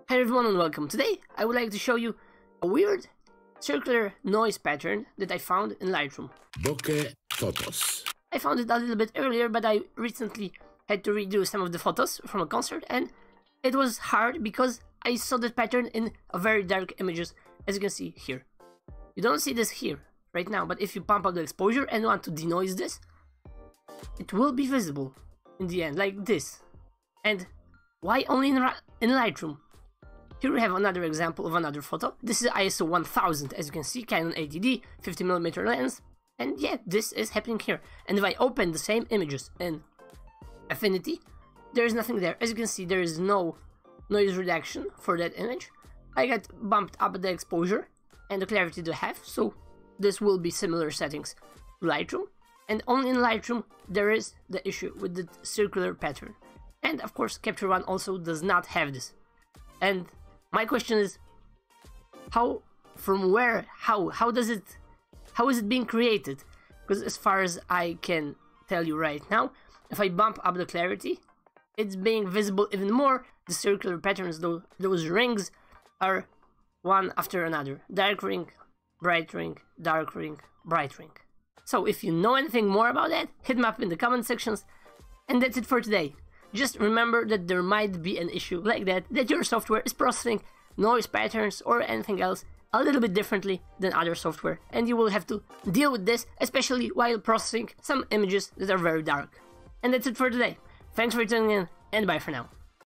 Hi everyone and welcome. Today I would like to show you a weird circular noise pattern that I found in Lightroom. Bokeh photos. I found it a little bit earlier, but I recently had to redo some of the photos from a concert and it was hard because I saw that pattern in a very dark images, as you can see here. You don't see this here right now, but if you pump up the exposure and want to denoise this, it will be visible in the end, like this. And why only in Lightroom? Here we have another example of another photo. This is ISO 1000, as you can see, Canon 80D, 50mm lens. And yeah, this is happening here. And if I open the same images in Affinity, there is nothing there. As you can see, there is no noise reduction for that image. I got bumped up the exposure and the clarity to half, so this will be similar settings to Lightroom. And only in Lightroom there is the issue with the circular pattern. And of course, Capture One also does not have this. And my question is, how is it being created? Because as far as I can tell you right now, if I bump up the clarity, it's being visible even more. The circular patterns, those rings, are one after another. Dark ring, bright ring, dark ring, bright ring. So if you know anything more about that, hit me up in the comment sections. And that's it for today. Just remember that there might be an issue like that your software is processing noise patterns or anything else a little bit differently than other software, and you will have to deal with this, especially while processing some images that are very dark. And that's it for today. Thanks for tuning in, and bye for now.